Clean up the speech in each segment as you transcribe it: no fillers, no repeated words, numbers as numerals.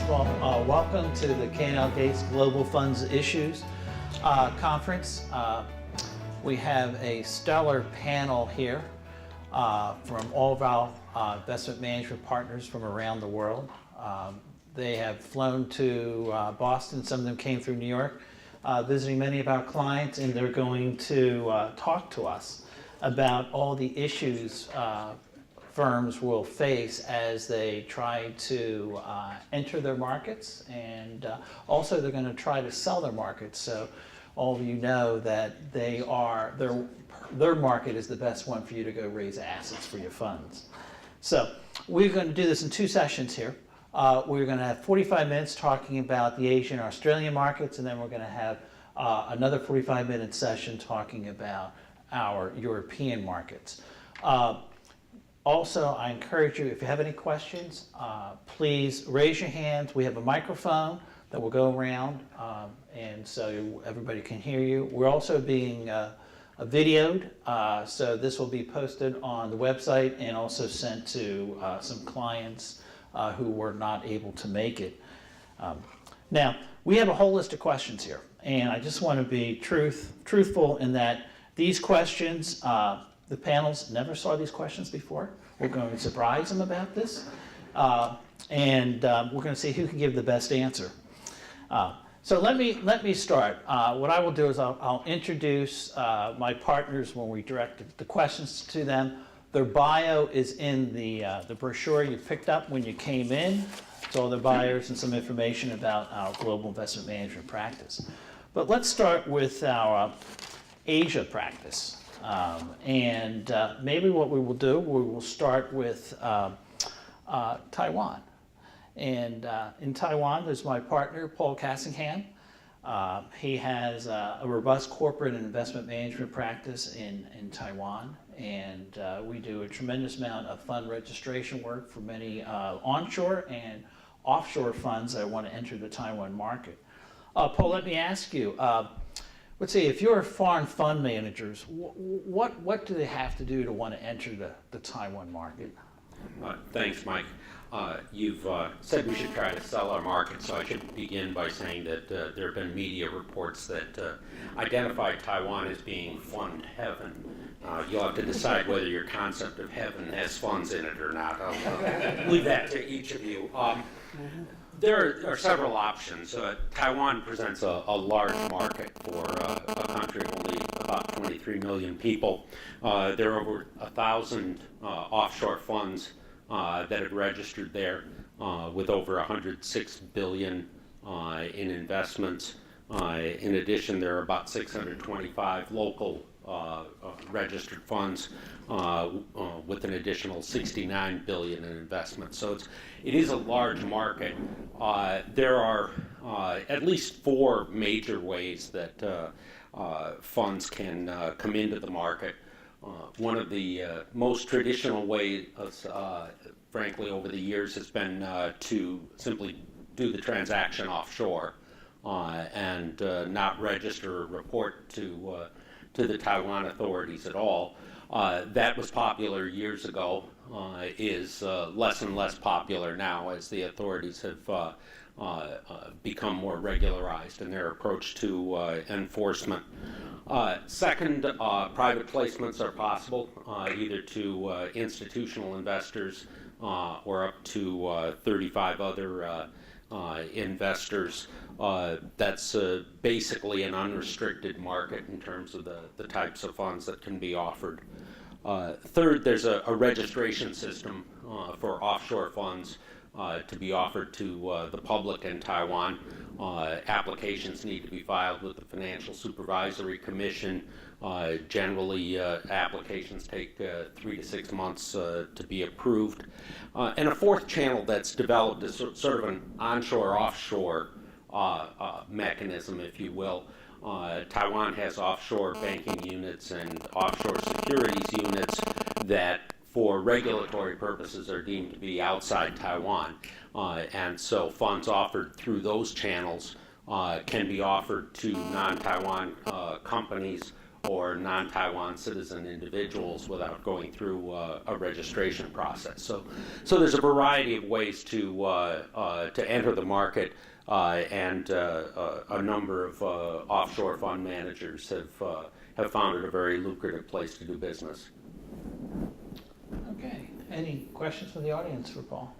Well, welcome to the K&L Gates Global Funds Issues Conference. We have a stellar panel here from all of our investment management partners from around the world. They have flown to Boston. Some of them came through New York, visiting many of our clients, and they're going to talk to us about all the issues firms will face as they try to enter their markets, and also they're going to try to sell their markets. So all of you know that their market is the best one for you to go raise assets for your funds. So we're going to do this in two sessions here. We're going to have 45 minutes talking about the Asian and Australian markets, and then we're going to have another 45-minute session talking about our European markets. Also, I encourage you, if you have any questions, please raise your hands. We have a microphone that will go around, and so everybody can hear you. We're also being videoed, so this will be posted on the website and also sent to some clients who were not able to make it. Now, we have a whole list of questions here, and I just want to be truthful in that these questions, the panels never saw these questions before. We're going to surprise them about this, and we're going to see who can give the best answer. So let me start. What I will do is I'll introduce my partners when we direct the questions to them. Their bio is in the brochure you picked up when you came in. It's all their bios and some information about our global investment management practice. But let's start with our Asia practice. Maybe what we will do, we will start with Taiwan. And in Taiwan, there's my partner, Paul Cassingham. He has a robust corporate and investment management practice in Taiwan. And we do a tremendous amount of fund registration work for many onshore and offshore funds that want to enter the Taiwan market. Paul, let me ask you, let's see, if you're foreign fund managers, what do they have to do to want to enter the Taiwan market? Thanks, Mike. You've said we should try to sell our market, so I should begin by saying that there have been media reports that identify Taiwan as being fund heaven. You'll have to decide whether your concept of heaven has funds in it or not. I'll leave that to each of you. There are several options. Taiwan presents a large market for a country of only about 23 million people. There are over 1,000 offshore funds that have registered there with over 106 billion in investments. In addition, there are about 625 local registered funds with an additional 69 billion in investments. So it is a large market. There are at least four major ways that funds can come into the market. One of the most traditional ways, frankly, over the years has been to simply do the transaction offshore and not register or report to the Taiwan authorities at all. That was popular years ago, is less and less popular now as the authorities have become more regularized in their approach to enforcement. Second, private placements are possible, either to institutional investors or up to 35 other investors. That's basically an unrestricted market in terms of the types of funds that can be offered. Third, there's a registration system for offshore funds to be offered to the public in Taiwan. Applications need to be filed with the Financial Supervisory Commission. Generally, applications take 3 to 6 months to be approved. And a fourth channel that's developed is sort of an onshore-offshore mechanism, if you will. Taiwan has offshore banking units and offshore securities units that, for regulatory purposes, are deemed to be outside Taiwan. And so funds offered through those channels can be offered to non-Taiwan companies or non-Taiwan citizen individuals without going through a registration process. So there's a variety of ways to enter the market, and a number of offshore fund managers have found it a very lucrative place to do business. Okay. Any questions from the audience for Paul?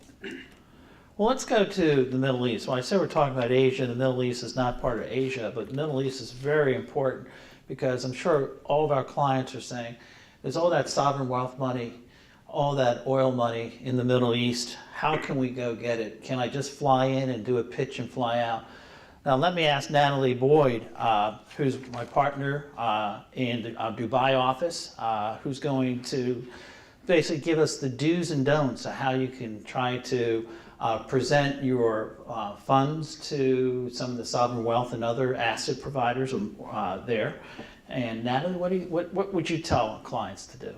Well, let's go to the Middle East. When I say we're talking about Asia, the Middle East is not part of Asia, but the Middle East is very important because I'm sure all of our clients are saying, there's all that sovereign wealth money, all that oil money in the Middle East. How can we go get it? Can I just fly in and do a pitch and fly out? Now, let me ask Natalie Boyd, who's my partner in our Dubai office, who's going to basically give us the do's and don'ts of how you can try to present your funds to some of the sovereign wealth and other asset providers there. And Natalie, what would you tell clients to do?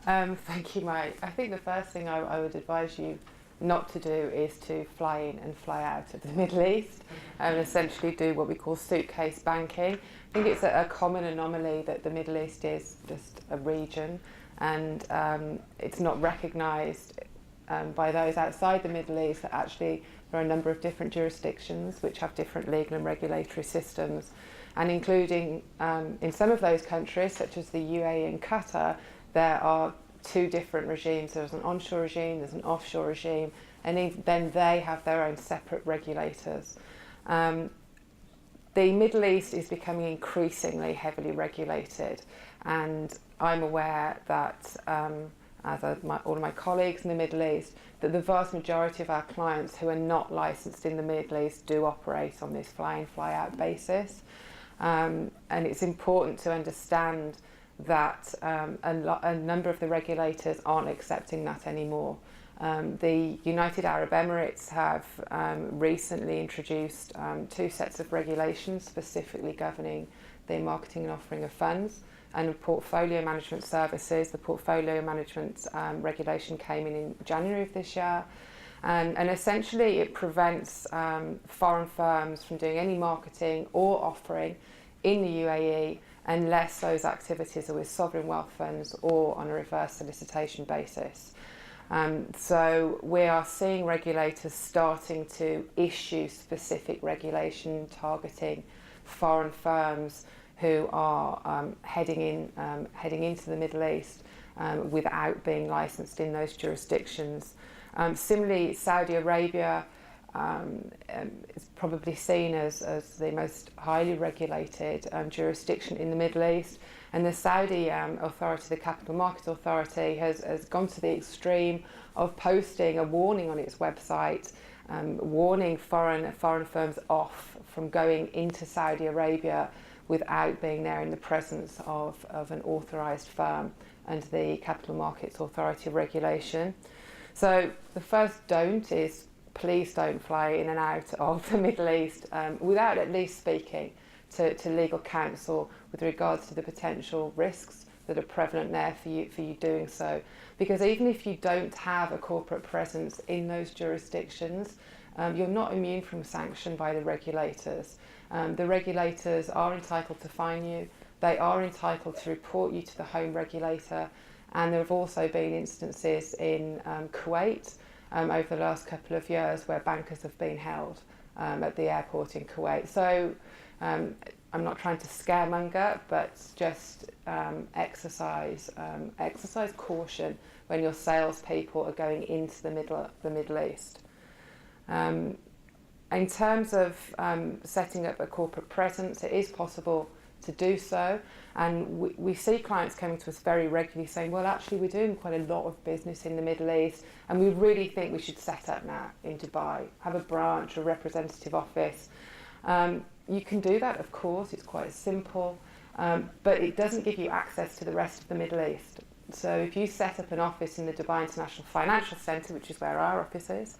Thank you, Mike. I think the first thing I would advise you not to do is to fly in and fly out of the Middle East and essentially do what we call suitcase banking. I think it's a common anomaly that the Middle East is just a region, and it's not recognised by those outside the Middle East that actually there are a number of different jurisdictions which have different legal and regulatory systems, and including in some of those countries such as the UAE and Qatar, there are two different regimes. There's an onshore regime, there's an offshore regime, and then they have their own separate regulators. The Middle East is becoming increasingly heavily regulated, and I'm aware that as all of my colleagues in the Middle East, that the vast majority of our clients who are not licensed in the Middle East do operate on this fly-in, fly-out basis. And it's important to understand that a number of the regulators aren't accepting that anymore. The United Arab Emirates have recently introduced two sets of regulations specifically governing the marketing and offering of funds and portfolio management services. The portfolio management regulation came in January of this year, and essentially it prevents foreign firms from doing any marketing or offering in the UAE unless those activities are with sovereign wealth funds or on a reverse solicitation basis. So we are seeing regulators starting to issue specific regulation targeting foreign firms who are heading into the Middle East without being licensed in those jurisdictions. Similarly, Saudi Arabia is probably seen as the most highly regulated jurisdiction in the Middle East, and the Saudi authority, the Capital Market Authority, has gone to the extreme of posting a warning on its website, warning foreign firms off from going into Saudi Arabia without being there in the presence of an authorised firm under the Capital Markets Authority regulation. So the first don't is please don't fly in and out of the Middle East without at least speaking to legal counsel with regards to the potential risks that are prevalent there for you doing so. Because even if you don't have a corporate presence in those jurisdictions, you're not immune from sanction by the regulators. The regulators are entitled to fine you, they are entitled to report you to the home regulator, and there have also been instances in Kuwait over the last couple of years where bankers have been held at the airport in Kuwait. So I'm not trying to scaremonger, but just exercise caution when your salespeople are going into the Middle East. In terms of setting up a corporate presence, it is possible to do so, and we see clients coming to us very regularly saying, well, actually we're doing quite a lot of business in the Middle East and we really think we should set up now in Dubai, have a branch, a representative office. You can do that, of course, it's quite simple, but it doesn't give you access to the rest of the Middle East. So if you set up an office in the Dubai International Financial Centre, which is where our office is,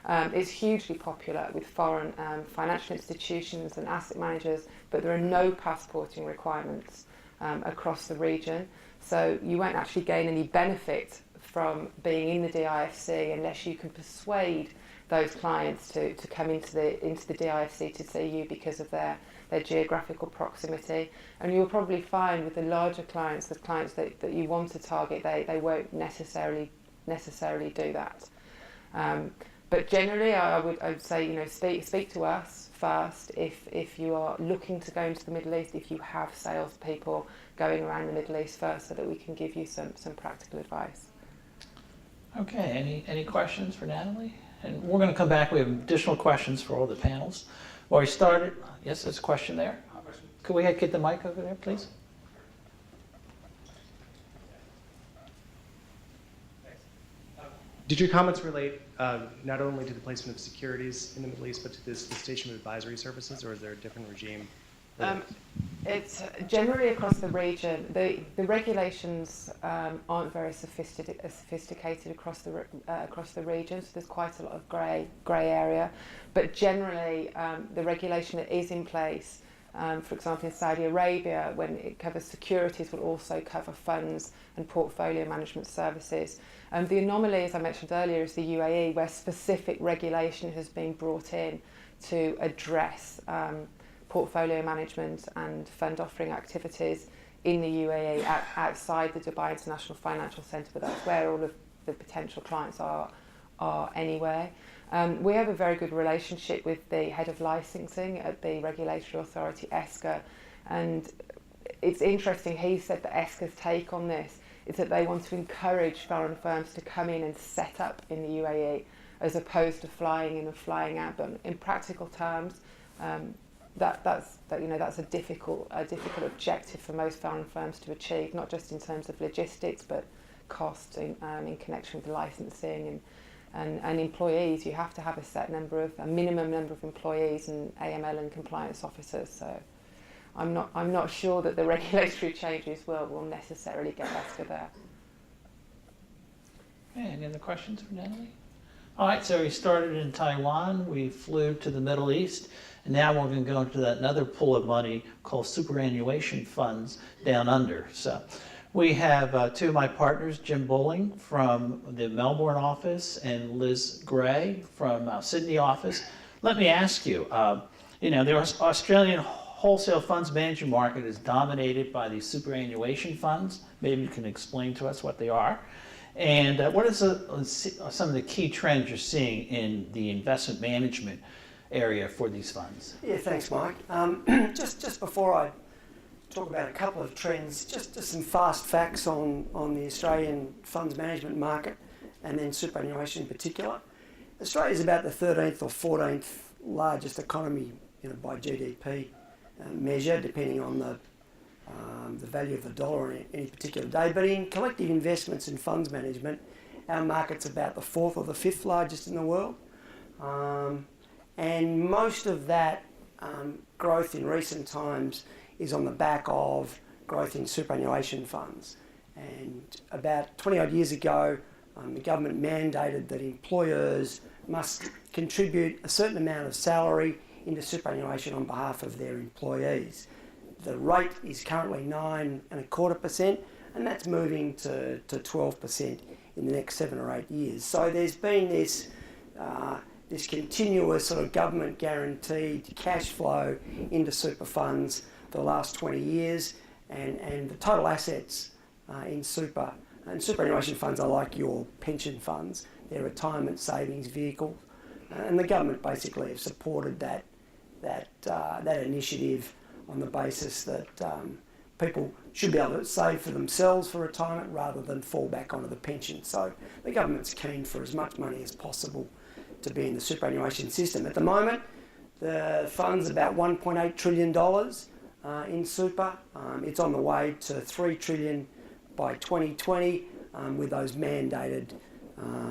it's hugely popular with foreign financial institutions and asset managers, but there are no passporting requirements across the region. So you won't actually gain any benefit from being in the DIFC unless you can persuade those clients to come into the DIFC to see you because of their their geographical proximity. And you'll probably find with the larger clients, the clients that you want to target, they won't necessarily do that. But generally, I would say, you know, speak to us first if you are looking to go into the Middle East, if you have salespeople going around the Middle East first, so that we can give you some practical advice. Okay, any questions for Natalie? And we're going to come back. We have additional questions for all the panels. Well, we started. Yes, there's a question there. Could we get the mic over there, please? Did your comments relate not only to the placement of securities in the Middle East, but to the station of advisory services, or is there a different regime? It's generally across the region. The regulations aren't very sophisticated across the region, so there's quite a lot of grey area. But generally, the regulation that is in place, for example, in Saudi Arabia, when it covers securities, will also cover funds and portfolio management services. The anomaly, as I mentioned earlier, is the UAE, where specific regulation has been brought in to address portfolio management and fund offering activities in the UAE outside the Dubai International Financial Centre, but that's where all of the potential clients are anyway. We have a very good relationship with the head of licensing at the regulatory authority, ESCA, and it's interesting, he said that ESCA's take on this is that they want to encourage foreign firms to come in and set up in the UAE as opposed to flying in and flying out. But in practical terms, that's a difficult objective for most foreign firms to achieve, not just in terms of logistics, but cost in connection with licensing and employees. You have to have a minimum number of employees and AML and compliance officers. So I'm not sure that the regulatory changes will necessarily get ESCA there. Okay, any other questions for Natalie? All right, so we started in Taiwan, we flew to the Middle East, and now we're going to go into another pool of money called superannuation funds down under. So we have two of my partners, Jim Bowling from the Melbourne office and Liz Gray from Sydney office. Let me ask you, the Australian wholesale funds management market is dominated by these superannuation funds. Maybe you can explain to us what they are. And what is some of the key trends you're seeing in the investment management area for these funds? Yeah, thanks, Mike. Just before I talk about a couple of trends, just some fast facts on the Australian funds management market and then superannuation in particular. Australia is about the 13th or 14th largest economy, by GDP measure, depending on the value of the dollar on any particular day. But in collective investments in funds management, our market's about the 4th or the 5th largest in the world. And most of that growth in recent times is on the back of growth in superannuation funds. And about 20 odd years ago, the government mandated that employers must contribute a certain amount of salary into superannuation on behalf of their employees. The rate is currently 9.25%, and that's moving to 12% in the next 7 or 8 years. So there's been this continuous sort of government guaranteed cash flow into super funds for the last 20 years, and the total assets in super and superannuation funds are like your pension funds. They're retirement savings vehicles, and the government basically have supported that initiative on the basis that people should be able to save for themselves for retirement rather than fall back onto the pension. So the government's keen for as much money as possible to be in the superannuation system. At the moment, the fund's about $1.8 trillion in super. It's on the way to $3 trillion by 2020, with those mandated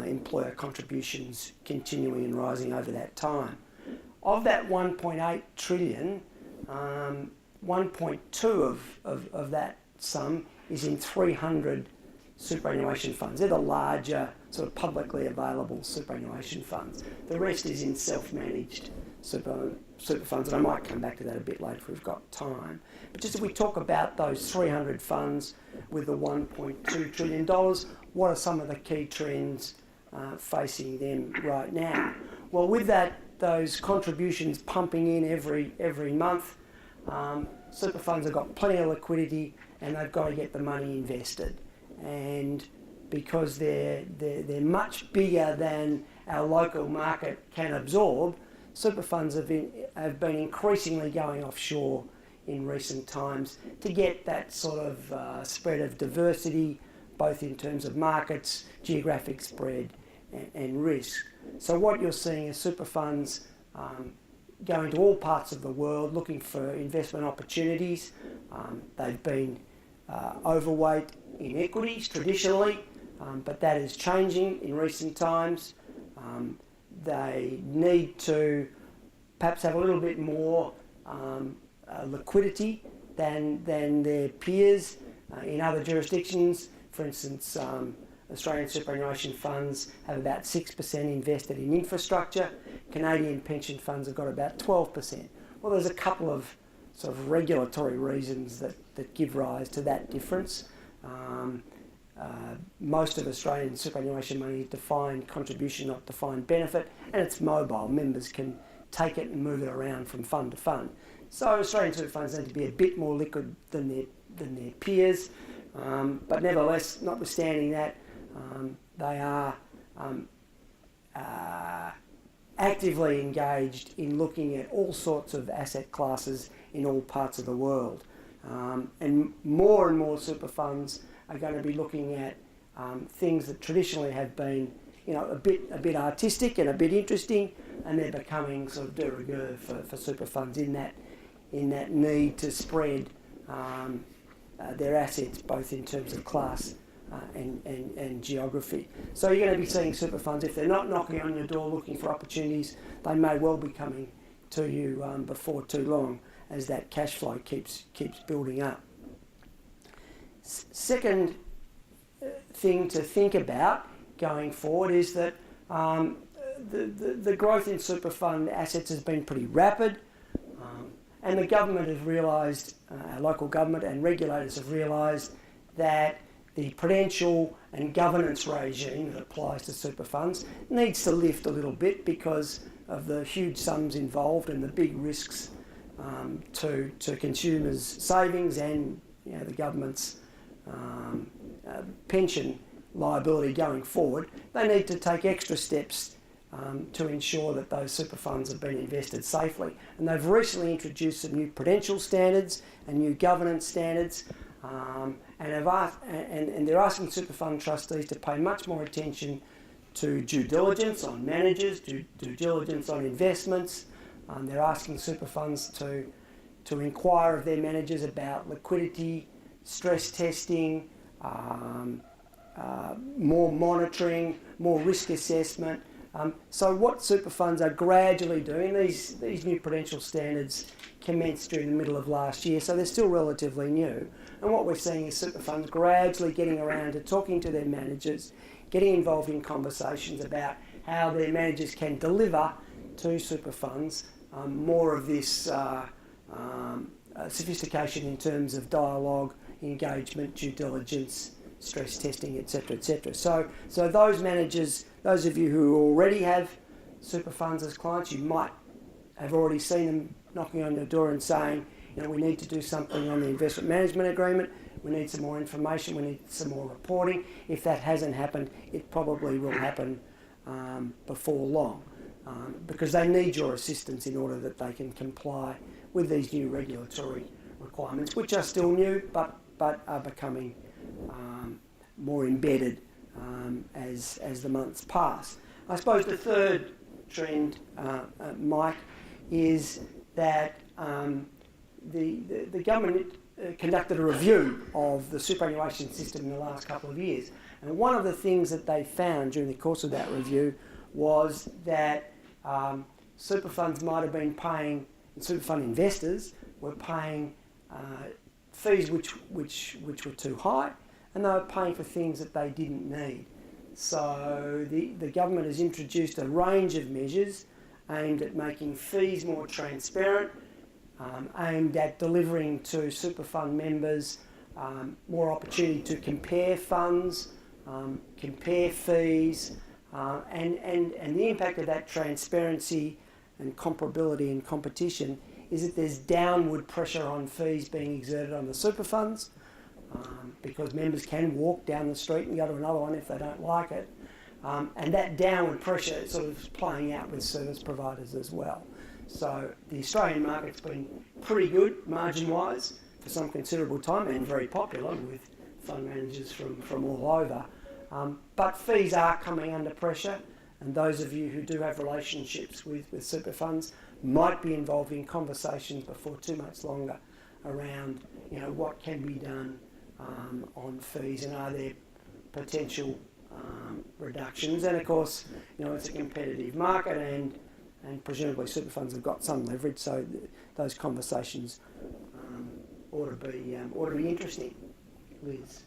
employer contributions continuing and rising over that time. Of that 1.8 trillion, 1.2 of that sum is in 300 superannuation funds. They're the larger, sort of publicly available superannuation funds. The rest is in self-managed super funds, and I might come back to that a bit later if we've got time. But just if we talk about those 300 funds with the $1.2 trillion, what are some of the key trends facing them right now? Well, with those contributions pumping in every month, super funds have got plenty of liquidity and they've got to get the money invested. And because they're much bigger than our local market can absorb, super funds have been increasingly going offshore in recent times to get that sort of spread of diversity, both in terms of markets, geographic spread and risk. So what you're seeing is super funds going to all parts of the world looking for investment opportunities. They've been overweight in equities traditionally, but that is changing in recent times. They need to perhaps have a little bit more liquidity than their peers in other jurisdictions. For instance, Australian superannuation funds have about 6% invested in infrastructure. Canadian pension funds have got about 12%. Well, there's a couple of sort of regulatory reasons that give rise to that difference. Most of Australian superannuation money is defined contribution, not defined benefit, and it's mobile. Members can take it and move it around from fund to fund. So Australian super funds need to be a bit more liquid than their peers, but nevertheless, notwithstanding that, they are actively engaged in looking at all sorts of asset classes in all parts of the world. And more super funds are going to be looking at things that traditionally have been, a bit artistic and a bit interesting, and they're becoming sort of de rigueur for super funds in that need to spread their assets both in terms of class and geography. So you're going to be seeing super funds, if they're not knocking on your door looking for opportunities, they may well be coming to you before too long as that cash flow keeps building up. Second thing to think about going forward is that the growth in super fund assets has been pretty rapid, and the government has realised, our local government and regulators have realised that the prudential and governance regime that applies to super funds needs to lift a little bit because of the huge sums involved and the big risks to consumers' savings and the government's pension liability going forward. They need to take extra steps to ensure that those super funds have been invested safely. And they've recently introduced some new prudential standards and new governance standards, and they're asking super fund trustees to pay much more attention to due diligence on managers, due diligence on investments. They're asking super funds to inquire of their managers about liquidity, stress testing, more monitoring, more risk assessment. So what super funds are gradually doing, these new prudential standards commenced during the middle of last year, so they're still relatively new. And what we're seeing is super funds gradually getting around to talking to their managers, getting involved in conversations about how their managers can deliver to super funds more of this sophistication in terms of dialogue, engagement, due diligence, stress testing, etc., etc. So those managers, those of you who already have super funds as clients, you might have already seen them knocking on your door and saying, we need to do something on the investment management agreement, we need some more information, we need some more reporting. If that hasn't happened, it probably will happen before long, because they need your assistance in order that they can comply with these new regulatory requirements, which are still new, but are becoming more embedded as the months pass. I suppose the third trend, Mike, is that the government conducted a review of the superannuation system in the last couple of years. And one of the things that they found during the course of that review was that super funds might have been paying, super fund investors were paying fees which were too high, and they were paying for things that they didn't need. So the government has introduced a range of measures aimed at making fees more transparent, aimed at delivering to super fund members more opportunity to compare funds, compare fees, and the impact of that transparency and comparability and competition is that there's downward pressure on fees being exerted on the super funds, because members can walk down the street and go to another one if they don't like it. And that downward pressure is sort of playing out with service providers as well. So the Australian market's been pretty good margin-wise for some considerable time and very popular with fund managers from all over. But fees are coming under pressure, and those of you who do have relationships with super funds might be involved in conversations before too much longer around, what can be done on fees, and are there potential reductions. And of course, it's a competitive market, and presumably super funds have got some leverage, so those conversations ought to be interesting. Liz.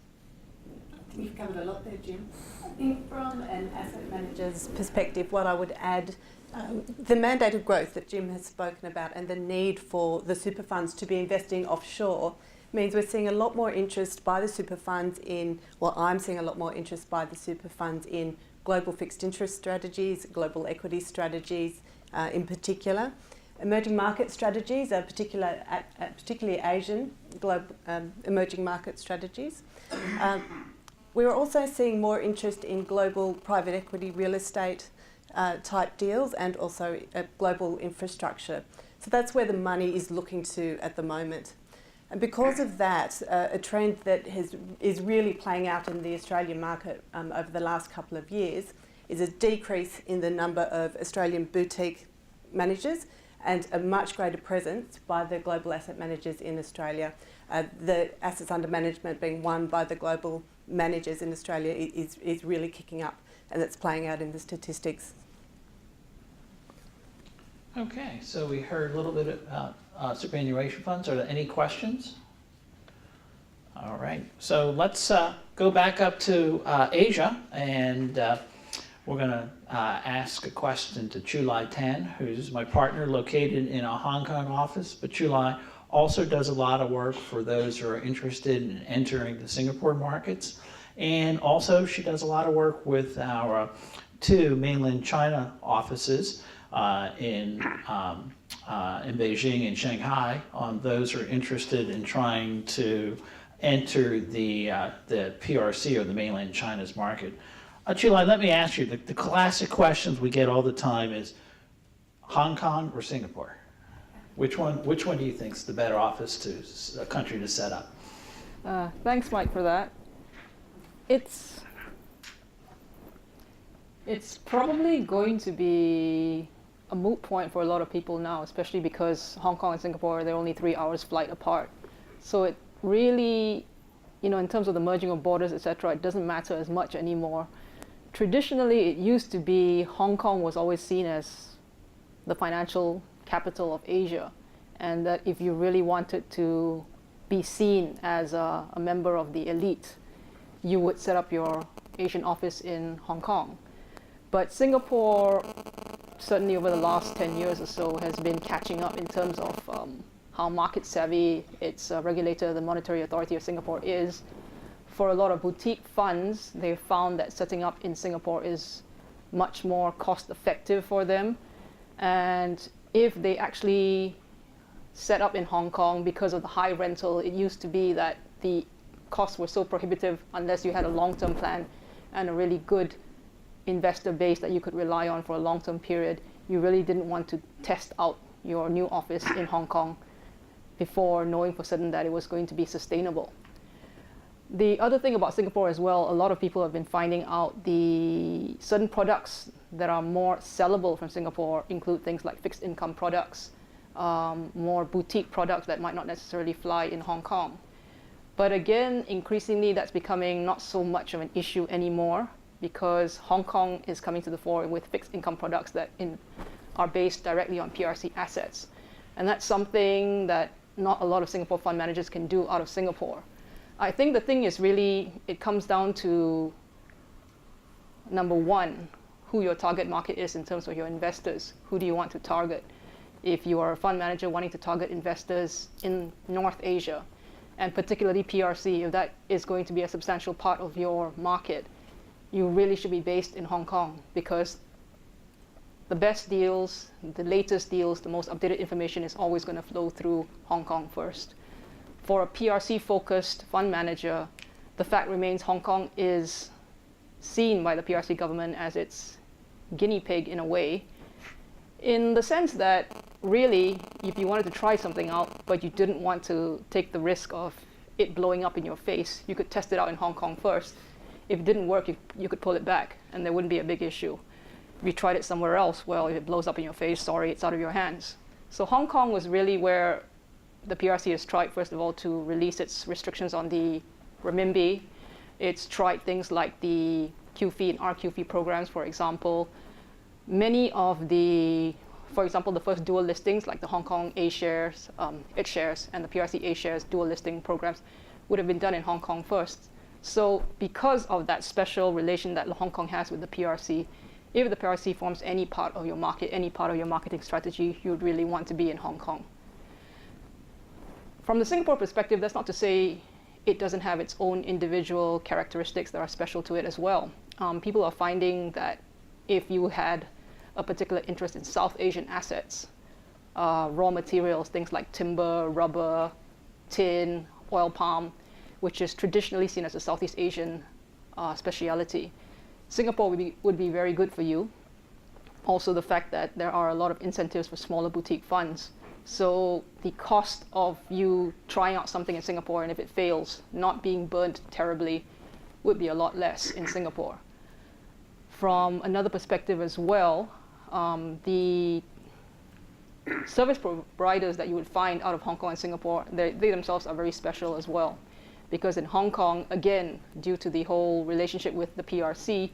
You've covered a lot there, Jim. I think from an asset manager's perspective, what I would add, the mandated growth that Jim has spoken about and the need for the super funds to be investing offshore means we're seeing a lot more interest by the super funds I'm seeing a lot more interest by the super funds in global fixed interest strategies, global equity strategies in particular. Emerging market strategies are particularly Asian emerging market strategies. We're also seeing more interest in global private equity real estate type deals, and also global infrastructure. So that's where the money is looking to at the moment. And because of that, a trend that is really playing out in the Australian market over the last couple of years is a decrease in the number of Australian boutique managers and a much greater presence by the global asset managers in Australia. The assets under management being won by the global managers in Australia is really kicking up, and it's playing out in the statistics. Okay, so we heard a little bit about superannuation funds. Are there any questions? All right, so let's go back up to Asia, and we're going to ask a question to Chulai Tan, who's my partner located in a Hong Kong office, but Chulai also does a lot of work for those who are interested in entering the Singapore markets. And also she does a lot of work with our two mainland China offices in Beijing and Shanghai on those who are interested in trying to enter the PRC, or the mainland China's market. Chulai, let me ask you, the classic questions we get all the time is Hong Kong or Singapore? Which one do you think is the better country to set up? Thanks, Mike, for that. It's probably going to be a moot point for a lot of people now, especially because Hong Kong and Singapore, they're only 3 hours flight apart. So it really, in terms of the merging of borders, etc., it doesn't matter as much anymore. Traditionally, it used to be Hong Kong was always seen as the financial capital of Asia, and that if you really wanted to be seen as a member of the elite, you would set up your Asian office in Hong Kong. But Singapore, certainly over the last 10 years or so, has been catching up in terms of how market savvy its regulator, the Monetary Authority of Singapore, is. For a lot of boutique funds, they've found that setting up in Singapore is much more cost effective for them. And if they actually set up in Hong Kong, because of the high rental, it used to be that the costs were so prohibitive unless you had a long-term plan and a really good investor base that you could rely on for a long-term period. You really didn't want to test out your new office in Hong Kong before knowing for certain that it was going to be sustainable. The other thing about Singapore as well, a lot of people have been finding out the certain products that are more sellable from Singapore include things like fixed income products, more boutique products that might not necessarily fly in Hong Kong. But again, increasingly that's becoming not so much of an issue anymore, because Hong Kong is coming to the fore with fixed income products that are based directly on PRC assets. And that's something that not a lot of Singapore fund managers can do out of Singapore. I think the thing is really, it comes down to, number one, who your target market is in terms of your investors. Who do you want to target? If you are a fund manager wanting to target investors in North Asia, and particularly PRC, if that is going to be a substantial part of your market, you really should be based in Hong Kong, because the best deals, the latest deals, the most updated information is always going to flow through Hong Kong first. For a PRC-focused fund manager, the fact remains Hong Kong is seen by the PRC government as its guinea pig in a way, in the sense that really, if you wanted to try something out, but you didn't want to take the risk of it blowing up in your face, you could test it out in Hong Kong first. If it didn't work, you could pull it back, and there wouldn't be a big issue. If you tried it somewhere else, well, if it blows up in your face, sorry, it's out of your hands. So Hong Kong was really where the PRC has tried, first of all, to release its restrictions on the renminbi. It's tried things like the QFII and RQFII programs, for example. Many of the, for example, the first dual listings, like the Hong Kong A shares, its shares, and the PRC A shares dual listing programs, would have been done in Hong Kong first. So because of that special relation that Hong Kong has with the PRC, if the PRC forms any part of your market, any part of your marketing strategy, you would really want to be in Hong Kong. From the Singapore perspective, that's not to say it doesn't have its own individual characteristics that are special to it as well. People are finding that if you had a particular interest in South Asian assets, raw materials, things like timber, rubber, tin, oil palm, which is traditionally seen as a Southeast Asian speciality, Singapore would be very good for you. Also the fact that there are a lot of incentives for smaller boutique funds. So the cost of you trying out something in Singapore, and if it fails, not being burnt terribly, would be a lot less in Singapore. From another perspective as well, the service providers that you would find out of Hong Kong and Singapore, they themselves are very special as well. Because in Hong Kong, again, due to the whole relationship with the PRC, you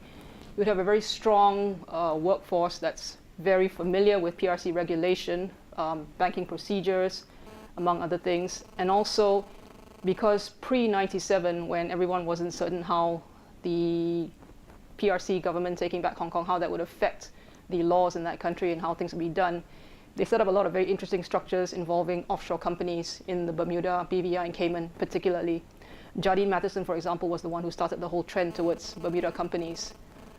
would have a very strong workforce that's very familiar with PRC regulation, banking procedures, among other things. And also, because pre-97, when everyone wasn't certain how the PRC government taking back Hong Kong, how that would affect the laws in that country and how things would be done, they set up a lot of very interesting structures involving offshore companies in the Bermuda, BVI, and Cayman particularly. Jardine Matheson, for example, was the one who started the whole trend towards Bermuda companies.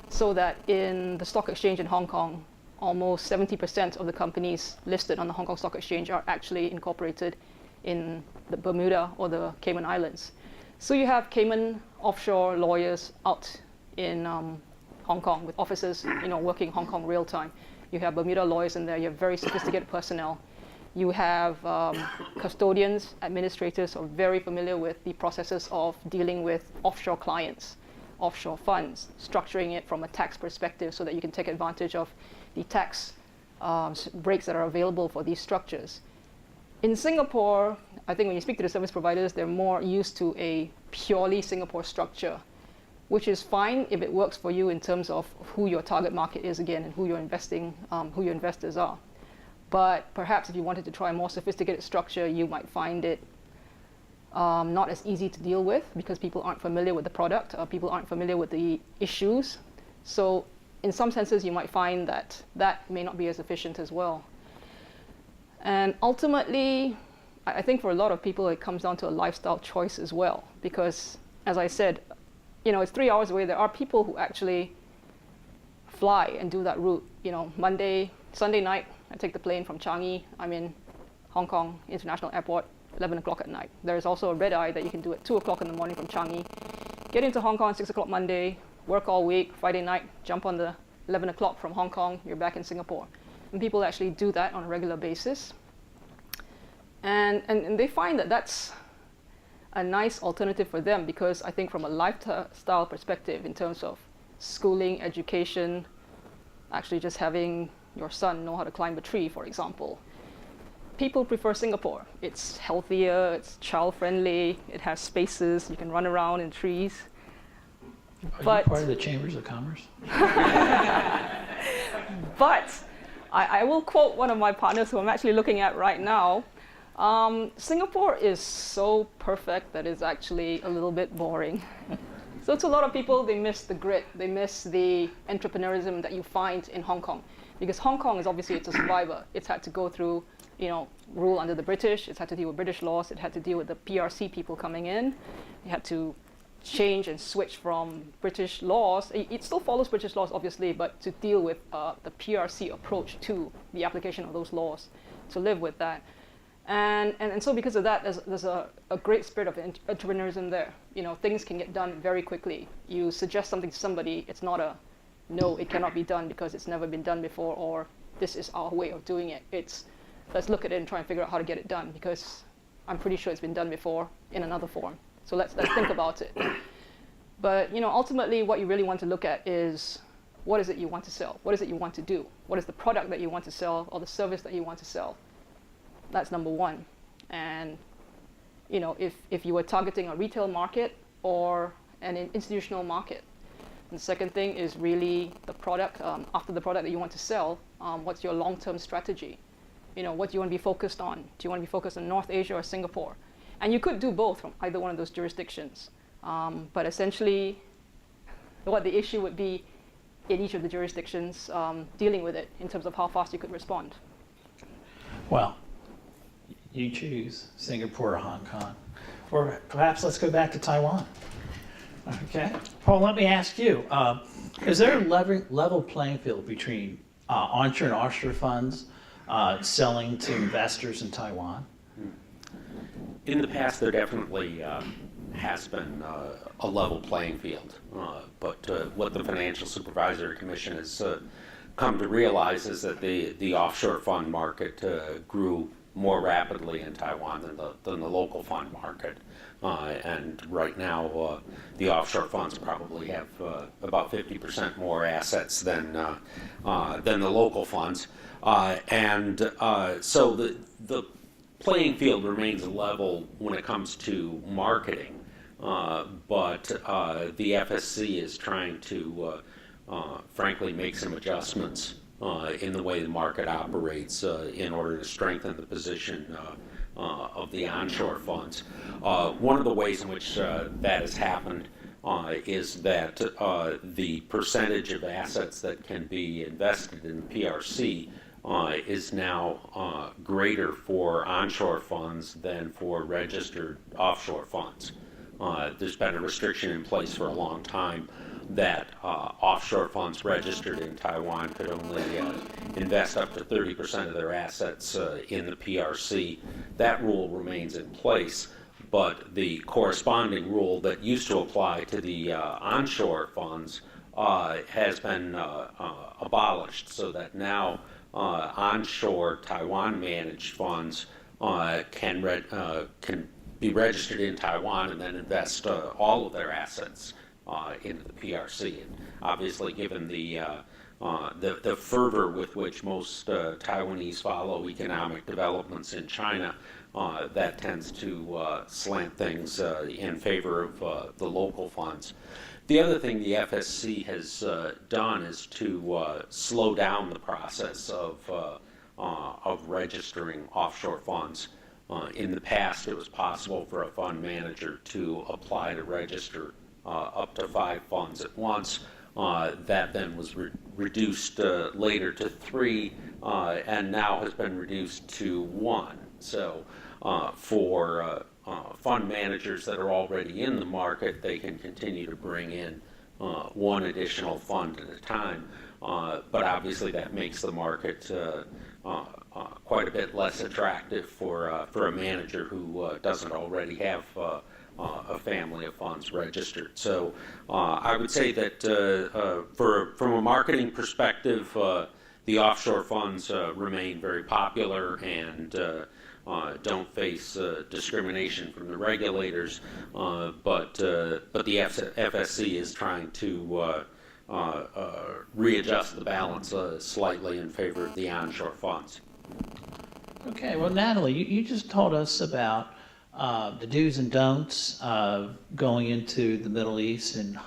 So that in the stock exchange in Hong Kong, almost 70% of the companies listed on the Hong Kong Stock Exchange are actually incorporated in the Bermuda or the Cayman Islands. So you have Cayman offshore lawyers out in Hong Kong with offices, working Hong Kong real time. You have Bermuda lawyers in there. You have very sophisticated personnel. You have custodians, administrators who are very familiar with the processes of dealing with offshore clients, offshore funds, structuring it from a tax perspective so that you can take advantage of the tax breaks that are available for these structures. In Singapore, I think when you speak to the service providers, they're more used to a purely Singapore structure, which is fine if it works for you in terms of who your target market is again and who you're investing, who your investors are. But perhaps if you wanted to try a more sophisticated structure, you might find it not as easy to deal with because people aren't familiar with the product, people aren't familiar with the issues. So in some senses, you might find that that may not be as efficient as well. And ultimately, I think for a lot of people, it comes down to a lifestyle choice as well. Because as I said, it's 3 hours away. There are people who actually fly and do that route. Sunday night, I take the plane from Changi. I'm in Hong Kong International Airport, 11 o'clock at night. There is also a red eye that you can do at 2 o'clock in the morning from Changi. Get into Hong Kong at 6 o'clock Monday, work all week, Friday night, jump on the 11 o'clock from Hong Kong, you're back in Singapore. And people actually do that on a regular basis. And they find that that's a nice alternative for them because I think from a lifestyle perspective in terms of schooling, education, actually just having your son know how to climb a tree, for example, people prefer Singapore. It's healthier, it's child-friendly, it has spaces, you can run around in trees. Are you part of the Chambers of Commerce? But I will quote one of my partners who I'm actually looking at right now. Singapore is so perfect that it's actually a little bit boring. So to a lot of people, they miss the grit, they miss the entrepreneurism that you find in Hong Kong. Because Hong Kong is obviously, it's a survivor. It's had to go through, rule under the British, it's had to deal with British laws, it had to deal with the PRC people coming in, it had to change and switch from British laws. It still follows British laws, obviously, but to deal with the PRC approach to the application of those laws, to live with that. And so because of that, there's a great spirit of entrepreneurism there. You know, things can get done very quickly. You suggest something to somebody, it's not a, no, it cannot be done because it's never been done before, or this is our way of doing it. It's, let's look at it and try and figure out how to get it done, because I'm pretty sure it's been done before in another form. So let's think about it. But, you know, ultimately what you really want to look at is, what is it you want to sell? What is it you want to do? What is the product that you want to sell, or the service that you want to sell? That's number one. And, you know, if you were targeting a retail market or an institutional market. And the second thing is really the product. After the product that you want to sell, what's your long-term strategy? You know, what do you want to be focused on? Do you want to be focused on North Asia or Singapore? And you could do both from either one of those jurisdictions. But essentially, what the issue would be in each of the jurisdictions, dealing with it in terms of how fast you could respond. Well, you choose Singapore or Hong Kong. Or perhaps let's go back to Taiwan. Okay. Paul, let me ask you, is there a level playing field between onshore and offshore funds selling to investors in Taiwan? In the past, there definitely has been a level playing field. But what the Financial Supervisory Commission has come to realize is that the offshore fund market grew more rapidly in Taiwan than the local fund market. And right now, the offshore funds probably have about 50% more assets than the local funds. So the playing field remains level when it comes to marketing. But the FSC is trying to, frankly, make some adjustments in the way the market operates in order to strengthen the position of the onshore funds. One of the ways in which that has happened is that the percentage of assets that can be invested in PRC is now greater for onshore funds than for registered offshore funds. There's been a restriction in place for a long time that offshore funds registered in Taiwan could only invest up to 30% of their assets in the PRC. That rule remains in place, but the corresponding rule that used to apply to the onshore funds has been abolished, so that now onshore Taiwan-managed funds can be registered in Taiwan and then invest all of their assets into the PRC. And obviously, given the fervor with which most Taiwanese follow economic developments in China, that tends to slant things in favor of the local funds. The other thing the FSC has done is to slow down the process of registering offshore funds. In the past, it was possible for a fund manager to apply to register up to 5 funds at once. That then was reduced later to 3, and now has been reduced to 1. So for fund managers that are already in the market, they can continue to bring in 1 additional fund at a time. But obviously that makes the market quite a bit less attractive for a manager who doesn't already have a family of funds registered. So I would say that from a marketing perspective, the offshore funds remain very popular and don't face discrimination from the regulators, but the FSC is trying to readjust the balance slightly in favor of the onshore funds. Okay, well, Natalie, you just told us about the do's and don'ts going into the Middle East and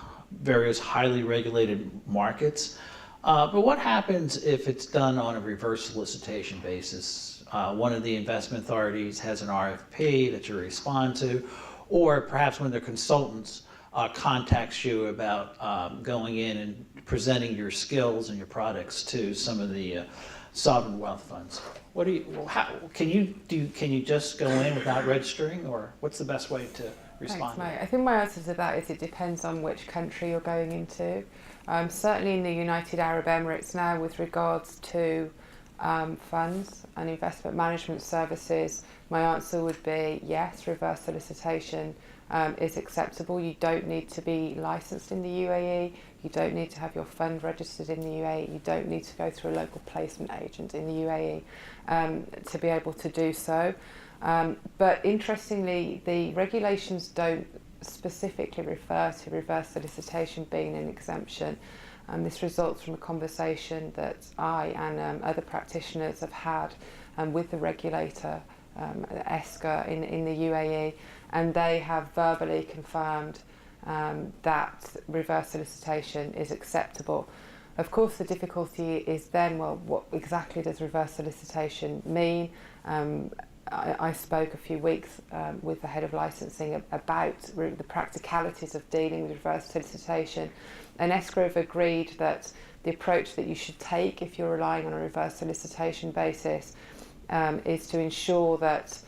various highly regulated markets. But what happens if it's done on a reverse solicitation basis? One of the investment authorities has an RFP that you respond to, or perhaps when their consultants contacts you about going in and presenting your skills and your products to some of the sovereign wealth funds. What do you? Can you just go in without registering, or what's the best way to respond Thanks, to mate. that. I think my answer to that is it depends on which country you're going into. Certainly in the United Arab Emirates now, with regards to funds and investment management services, my answer would be yes, reverse solicitation is acceptable. You don't need to be licensed in the UAE. You don't need to have your fund registered in the UAE. You don't need to go through a local placement agent in the UAE to be able to do so. But interestingly, the regulations don't specifically refer to reverse solicitation being an exemption. This results from a conversation that I and other practitioners have had with the regulator, ESCA, in the UAE, and they have verbally confirmed that reverse solicitation is acceptable. Of course, the difficulty is then, well, what exactly does reverse solicitation mean? I spoke a few weeks with the head of licensing about the practicalities of dealing with reverse solicitation, and ESCRA have agreed that the approach that you should take if you're relying on a reverse solicitation basis is to ensure that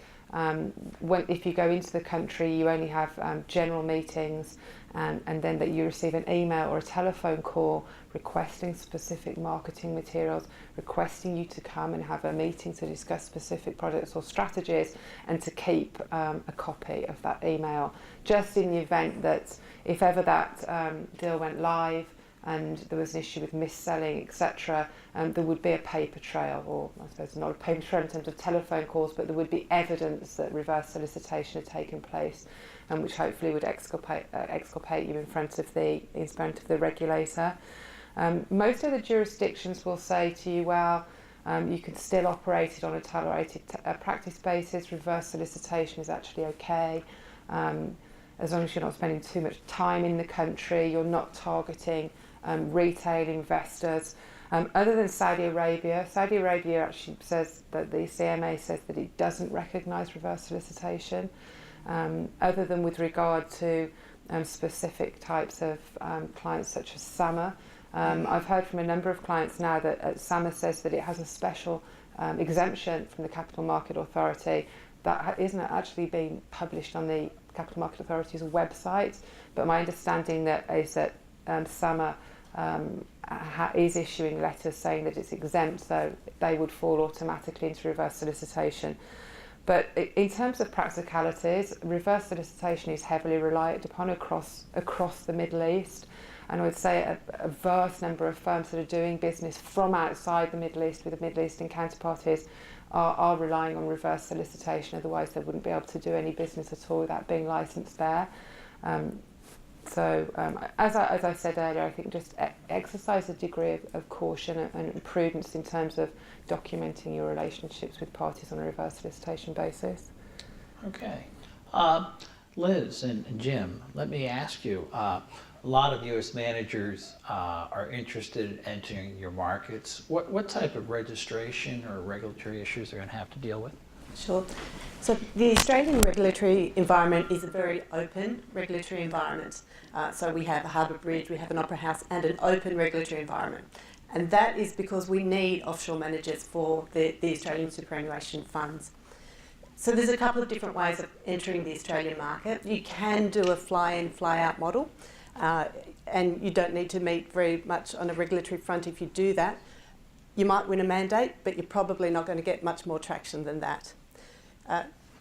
if you go into the country, you only have general meetings, and then that you receive an email or a telephone call requesting specific marketing materials, requesting you to come and have a meeting to discuss specific products or strategies, and to keep a copy of that email, just in the event that if ever that deal went live and there was an issue with mis-selling, etc., there would be a paper trail, or I suppose not a paper trail in terms of telephone calls, but there would be evidence that reverse solicitation had taken place, and which hopefully would exculpate you in front of the regulator. Most other jurisdictions will say to you, well, you can still operate it on a tolerated practice basis. Reverse solicitation is actually okay, as long as you're not spending too much time in the country, you're not targeting retail investors. Other than Saudi Arabia actually says that the CMA says that it doesn't recognise reverse solicitation, other than with regard to specific types of clients such as SAMA. I've heard from a number of clients now that SAMA says that it has a special exemption from the Capital Market Authority that isn't actually being published on the Capital Market Authority's website, but my understanding is that SAMA is issuing letters saying that it's exempt, so they would fall automatically into reverse solicitation. But in terms of practicalities, reverse solicitation is heavily relied upon across the Middle East, and I would say a vast number of firms that are doing business from outside the Middle East with the Middle Eastern counterparties are relying on reverse solicitation, otherwise they wouldn't be able to do any business at all without being licensed there. As I said earlier, I think just exercise a degree of caution and prudence in terms of documenting your relationships with parties on a reverse solicitation basis. Okay. Liz and Jim, let me ask you, a lot of U.S. managers are interested in entering your markets. What type of registration or regulatory issues are going to have to deal with? Sure. So the Australian regulatory environment is a very open regulatory environment. So we have a harbour bridge, we have an opera house, and an open regulatory environment. And that is because we need offshore managers for the Australian superannuation funds. So there's a couple of different ways of entering the Australian market. You can do a fly-in, fly-out model, and you don't need to meet very much on a regulatory front if you do that. You might win a mandate, but you're probably not going to get much more traction than that.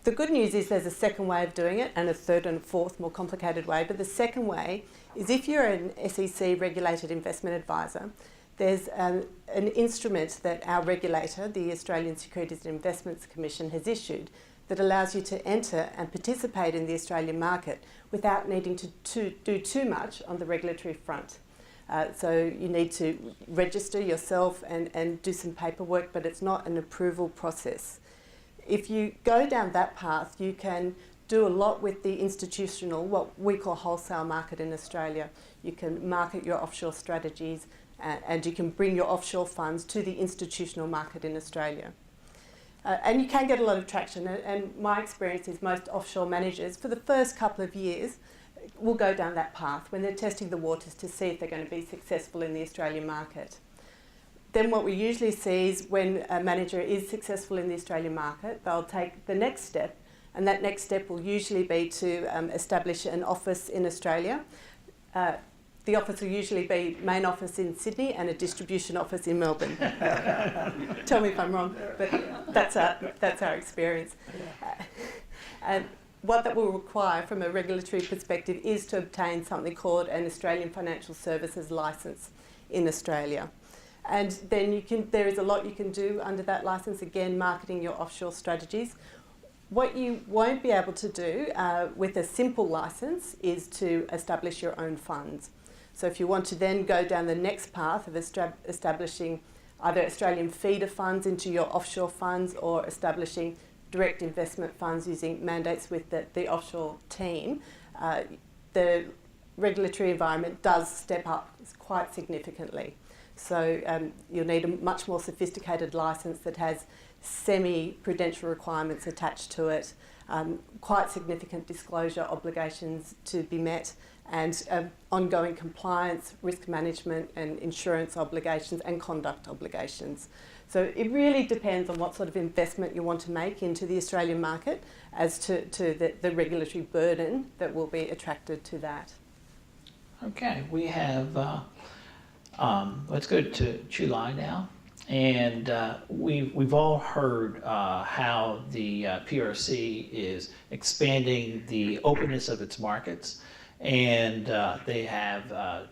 The good news is there's a second way of doing it, and a third and fourth more complicated way. But the second way is if you're an SEC regulated investment advisor, there's an instrument that our regulator, the Australian Securities and Investments Commission, has issued that allows you to enter and participate in the Australian market without needing to do too much on the regulatory front. So you need to register yourself and do some paperwork, but it's not an approval process. If you go down that path, you can do a lot with the institutional, what we call wholesale market in Australia. You can market your offshore strategies and you can bring your offshore funds to the institutional market in Australia. And you can get a lot of traction, and my experience is most offshore managers for the first couple of years will go down that path when they're testing the waters to see if they're going to be successful in the Australian market. Then what we usually see is when a manager is successful in the Australian market, they'll take the next step And that next step will usually be to establish an office in Australia. The office will usually be main office in Sydney and a distribution office in Melbourne. Tell me if I'm wrong, but that's our experience. And what that will require from a regulatory perspective is to obtain something called an Australian Financial Services Licence in Australia. And then there is a lot you can do under that licence, again, marketing your offshore strategies. What you won't be able to do with a simple licence is to establish your own funds. So if you want to then go down the next path of establishing either Australian feeder funds into your offshore funds or establishing direct investment funds using mandates with the offshore team, the regulatory environment does step up quite significantly. So you'll need a much more sophisticated licence that has semi-prudential requirements attached to it, quite significant disclosure obligations to be met, and ongoing compliance, risk management and insurance obligations and conduct obligations. So it really depends on what sort of investment you want to make into the Australian market as to the regulatory burden that will be attracted to that. Okay, we have, let's go to July now. And we've all heard how the PRC is expanding the openness of its markets. And they have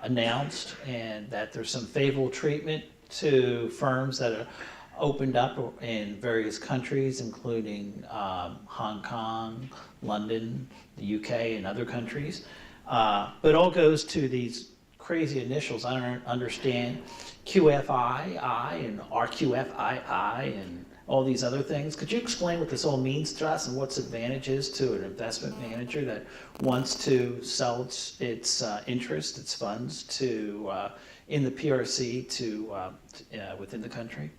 announced that there's some favorable treatment to firms that are opened up in various countries, including Hong Kong, London, the UK, and other countries. But it all goes to these crazy initials. I don't understand QFII and RQFII and all these other things. Could you explain what this all means to us and what's advantages to an investment manager that wants to sell its interest, its funds to in the PRC to within the country?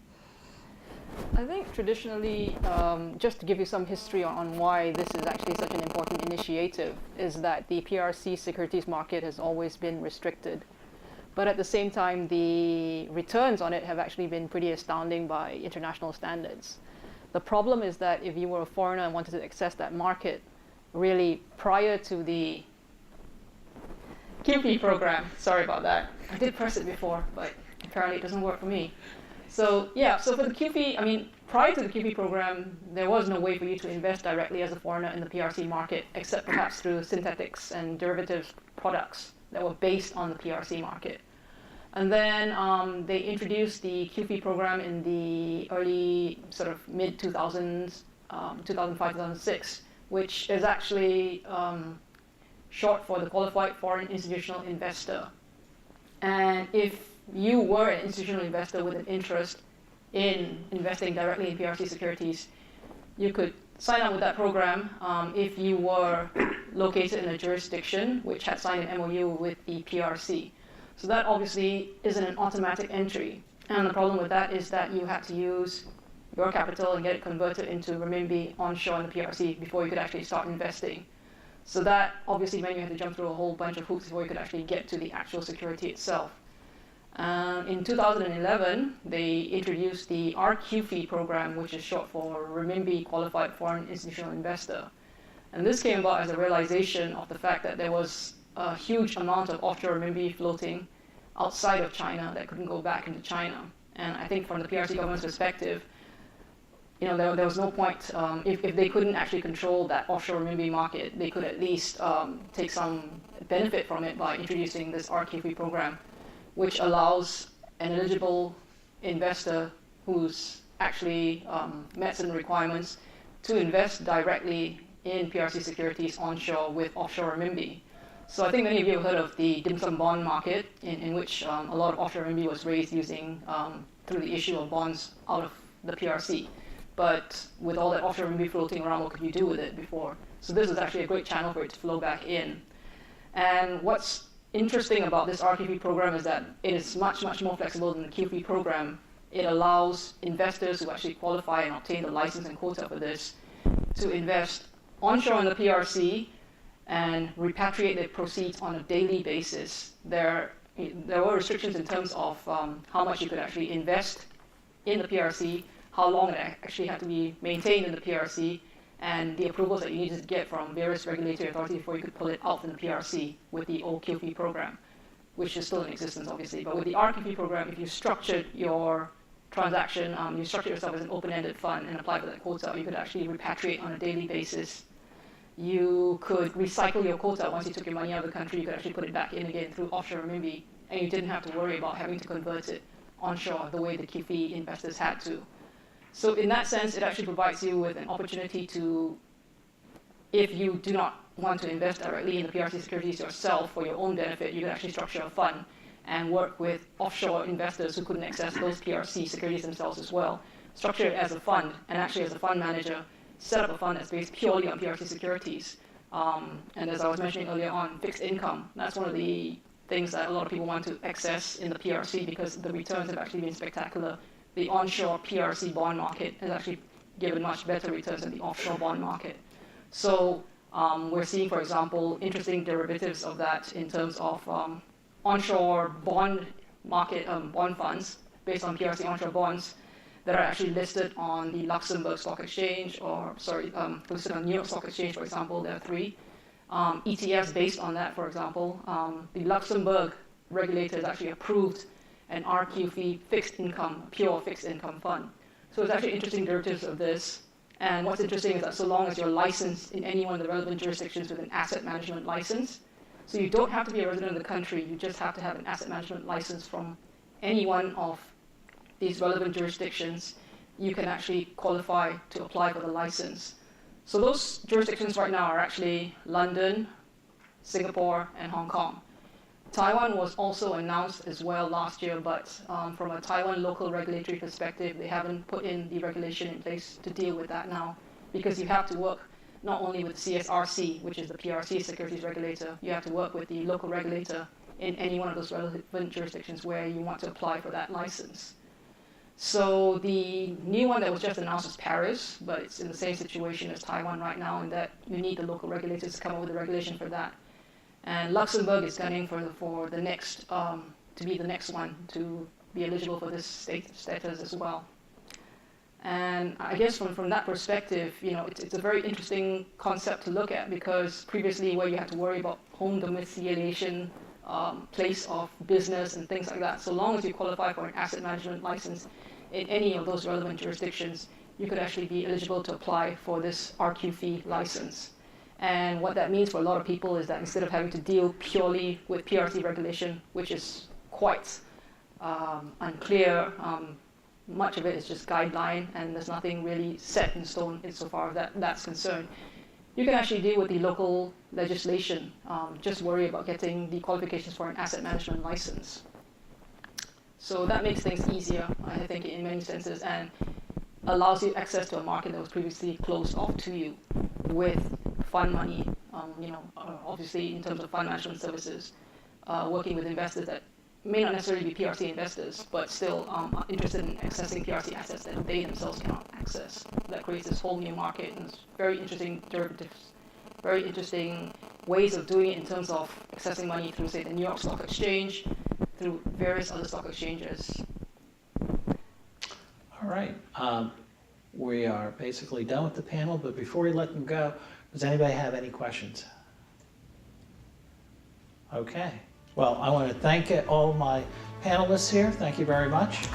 I think traditionally, just to give you some history on why this is actually such an important initiative, is that the PRC securities market has always been restricted. But at the same time, the returns on it have actually been pretty astounding by international standards. The problem is that if you were a foreigner and wanted to access that market, really prior to the QP program, sorry about that, I did press it before, but apparently it doesn't work for me. So yeah, so for the QP, I mean, prior to the QP program, there was no way for you to invest directly as a foreigner in the PRC market, except perhaps through synthetics and derivatives products that were based on the PRC market. And then they introduced the QP program in the early sort of mid-2000s, 2005, 2006, which is actually short for the Qualified Foreign Institutional Investor. And if you were an institutional investor with an interest in investing directly in PRC securities, you could sign up with that program if you were located in a jurisdiction which had signed an MOU with the PRC. So that obviously isn't an automatic entry. And the problem with that is that you had to use your capital and get it converted into renminbi onshore in the PRC before you could actually start investing. So that obviously meant you had to jump through a whole bunch of hoops before you could actually get to the actual security itself. In 2011, they introduced the RQFI program, which is short for Renminbi Qualified Foreign Institutional Investor. And this came about as a realization of the fact that there was a huge amount of offshore renminbi floating outside of China that couldn't go back into China. And I think from the PRC government's perspective, there was no point, if they couldn't actually control that offshore renminbi market, they could at least take some benefit from it by introducing this RQFI program, which allows an eligible investor who's actually met certain requirements to invest directly in PRC securities onshore with offshore renminbi. So I think many of you have heard of the dim sum bond market, in which a lot of offshore renminbi was raised using through the issue of bonds out of the PRC. But with all that offshore renminbi floating around, what could you do with it before? So this is actually a great channel for it to flow back in. And what's interesting about this RQP program is that it is much, much more flexible than the QP program. It allows investors who actually qualify and obtain the license and quota for this to invest onshore in the PRC and repatriate their proceeds on a daily basis. There were restrictions in terms of how much you could actually invest in the PRC, how long it actually had to be maintained in the PRC, and the approvals that you needed to get from various regulatory authorities before you could pull it out from the PRC with the old QFE program, which is still in existence, obviously. But with the RQFE program, if you structured your transaction, you structured yourself as an open-ended fund and apply for that quota, you could actually repatriate on a daily basis. You could recycle your quota once you took your money out of the country. You could actually put it back in again through offshore renminbi, and you didn't have to worry about having to convert it onshore the way the QFE investors had to. So in that sense, it actually provides you with an opportunity to, if you do not want to invest directly in the PRC securities yourself for your own benefit, you can actually structure a fund and work with offshore investors who couldn't access those PRC securities themselves as well. Structure it as a fund, and actually as a fund manager, set up a fund that's based purely on PRC securities. And as I was mentioning earlier on, fixed income, that's one of the things that a lot of people want to access in the PRC because the returns have actually been spectacular. The onshore PRC bond market has actually given much better returns than the offshore bond market. So we're seeing, for example, interesting derivatives of that in terms of onshore bond market, bond funds based on PRC onshore bonds that are actually listed on the Luxembourg Stock Exchange, or listed on New York Stock Exchange, for example. There are 3. ETFs based on that, for example. The Luxembourg regulators actually approved an RQFE fixed income, pure fixed income fund. So it's actually interesting derivatives of this. And what's interesting is that so long as you're licensed in any one of the relevant jurisdictions with an asset management license, so you don't have to be a resident of the country, you just have to have an asset management license from any one of these relevant jurisdictions, you can actually qualify to apply for the license. So those jurisdictions right now are actually London, Singapore, and Hong Kong. Taiwan was also announced as well last year, but from a Taiwan local regulatory perspective, they haven't put in the regulation in place to deal with that now, because you have to work not only with CSRC, which is the PRC securities regulator, you have to work with the local regulator in any one of those relevant jurisdictions where you want to apply for that license. So the new one that was just announced is Paris, but it's in the same situation as Taiwan right now in that you need the local regulators to come up with a regulation for that. And Luxembourg is gunning for the next, to be the next one to be eligible for this status as well. And I guess from that perspective, it's a very interesting concept to look at, because previously where you had to worry about home domiciliation, place of business and things like that, so long as you qualify for an asset management license in any of those relevant jurisdictions, you could actually be eligible to apply for this RQFE license. And what that means for a lot of people is that instead of having to deal purely with PRC regulation, which is quite unclear, much of it is just guideline, and there's nothing really set in stone insofar as that's concerned. You can actually deal with the local legislation, just worry about getting the qualifications for an asset management license. So that makes things easier, I think, in many senses, and allows you access to a market that was previously closed off to you with fund money, obviously in terms of fund management services, working with investors that may not necessarily be PRC investors, but still are interested in accessing PRC assets that they themselves cannot access. That creates this whole new market, and it's very interesting derivatives, very interesting ways of doing it in terms of accessing money through, say, the New York Stock Exchange, through various other stock exchanges. All right. We are basically done with the panel, but before we let them go, does anybody have any questions? Okay. Well, I want to thank all my panelists here. Thank you very much.